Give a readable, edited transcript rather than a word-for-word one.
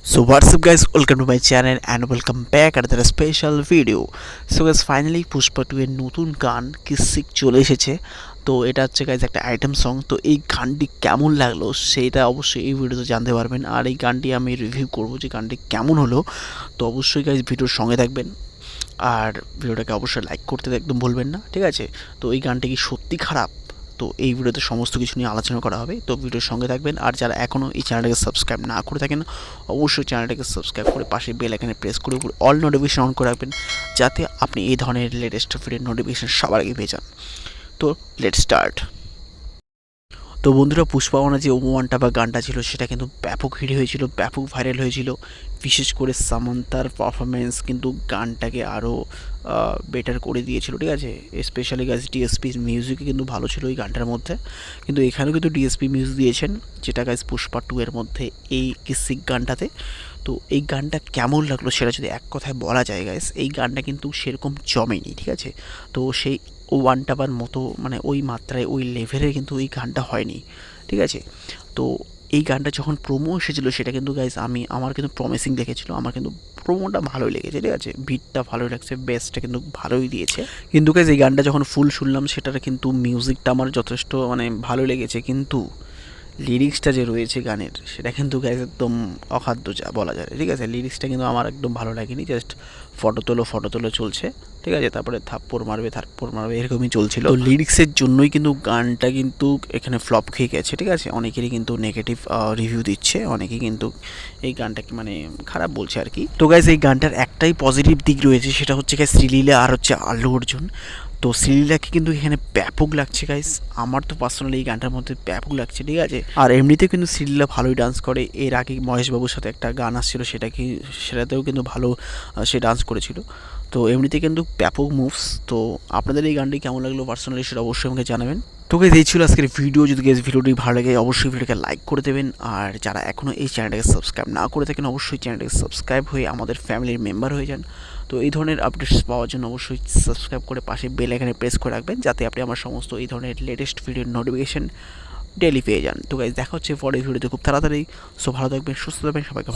So what's up guys, welcome to my channel and welcome back at another special video. So guys, finally Pushpa 2 এর নতুন গান কিসিক চলে এসেছে। তো এটা হচ্ছে গাইজ একটা আইটেম সং। তো এই গানটি কেমন লাগলো সেটা অবশ্যই এই ভিডিওতে জানতে পারবেন, আর এই গানটি আমি রিভিউ করব যে গানটি কেমন হলো। তো অবশ্যই গাইজ ভিডিওর সঙ্গে থাকবেন আর ভিডিওটাকে অবশ্যই লাইক করতে একদম ভুলবেন না, ঠিক আছে? তো এই গানটি কি সত্যি খারাপ, তো এই ভিডিওতে সমস্ত কিছু নিয়ে আলোচনা করা হবে। তো ভিডিওর সঙ্গে থাকবেন, আর যারা এখনও এই চ্যানেলটাকে সাবস্ক্রাইব না করে থাকেন অবশ্যই চ্যানেলটাকে সাবস্ক্রাইব করে পাশে বেল আইকনে প্রেস করে উপর অল নোটিফিকেশন অন করে রাখবেন, যাতে আপনি এই ধরনের লেটেস্ট ভিডিওর নোটিফিকেশন সবার আগে পেয়ে যান। তো লেটস স্টার্ট। তো বন্ধুরা, পুষ্পা ওয়ানে যে ওয়ানটা বা গানটা ছিল সেটা কিন্তু ব্যাপক হিট হয়েছিল, ব্যাপক ভাইরাল হয়েছিল। বিশেষ করে সামান্তার পারফরমেন্স কিন্তু গানটাকে আরও বেটার করে দিয়েছিল, ঠিক আছে? স্পেশালি গাইজ ডিএসপির মিউজিকও কিন্তু ভালো ছিল এই গানটার মধ্যে। কিন্তু এখানেও কিন্তু ডিএসপি মিউজিক দিয়েছেন, যেটা গাইজ পুষ্পা 2 এর মধ্যে এই কিসিক গানটাতে। তো এই গানটা কেমন লাগলো সেটা যদি এক কথায় বলা যায় গাইজ, এই গানটা কিন্তু সেরকম জমেনি, ঠিক আছে? তো সেই ওয়ানটাবার মতো মানে ওই মাত্রায় ওই লেভেলের কিন্তু এই গানটা হয়নি, ঠিক আছে? তো এই গানটা যখন প্রোমো এসেছিলো সেটা কিন্তু গাইজ আমার কিন্তু প্রমিসিং দেখেছিল, আমার কিন্তু প্রোমোটা ভালোই লেগেছে, ঠিক আছে? বিটটা ভালোই লাগছে, বেসটা কিন্তু ভালোই দিয়েছে। কিন্তু গাইজ এই গানটা যখন ফুল শুনলাম সেটার কিন্তু মিউজিকটা আমার যথেষ্ট মানে ভালো লেগেছে, কিন্তু লিরিক্সটা যে রয়েছে গানের সেটা কিন্তু গাইজ একদম অখাদ্য যা বলা যায়, ঠিক আছে? লিরিক্সটা কিন্তু আমার একদম ভালো লাগেনি। জাস্ট ফটো তোলো চলছে, ঠিক আছে? তারপরে থাপ্পড় মারবে এরকমই চলছিল। তো লিরিক্সের জন্যই কিন্তু গানটা কিন্তু এখানে ফ্লপ খেয়ে গেছে, ঠিক আছে? অনেকেরই কিন্তু নেগেটিভ রিভিউ দিচ্ছে, অনেকেই কিন্তু এই গানটাকে মানে খারাপ বলছে আর কি। তো গাইজ এই গানটার একটাই পজিটিভ দিক রয়েছে, সেটা হচ্ছে গাইজ শ্রীলীলা আর হচ্ছে আল্লু অর্জুন। তো শ্রীলীলাকে কিন্তু এখানে ব্যাপক লাগছে গাইজ, আমার তো পার্সোনালি এই গানটার মধ্যে ব্যাপক লাগছে, ঠিক আছে? আর এমনিতেও কিন্তু শ্রীলীলা ভালোই ডান্স করে। এর আগে মহেশবাবুর সাথে একটা গান আসছিল, সেটাতেও কিন্তু ভালো সে ডান্স করেছিল। তো এমনিতে কিন্তু ব্যাপক মুভস। তো আপনাদের এই গানটি কেমন লাগলো পার্সোনালি সেটা অবশ্যই আমাকে জানাবেন। তো গাইজ এই ছিল আজকের ভিডিও। যদি গাইজ ভিডিওটি ভালো লাগে অবশ্যই ভিডিওকে লাইক করে দেবেন, আর যারা এখনও এই চ্যানেলটাকে সাবস্ক্রাইব না করে থাকেন অবশ্যই চ্যানেলটাকে সাবস্ক্রাইব হয়ে আমাদের ফ্যামিলির মেম্বার হয়ে যান। তো এই ধরনের আপডেটস পাওয়ার জন্য অবশ্যই সাবস্ক্রাইব করে পাশে বেল আইকনে প্রেস করে রাখবেন, যাতে আপনি আমার সমস্ত এই ধরনের লেটেস্ট ভিডিওর নোটিফিকেশন ডেলি পেয়ে যান। তো গাইজ দেখা হচ্ছে পরের ভিডিওতে খুব তাড়াতাড়ি। সো ভালো থাকবেন, সুস্থ থাকবেন, সবাইকে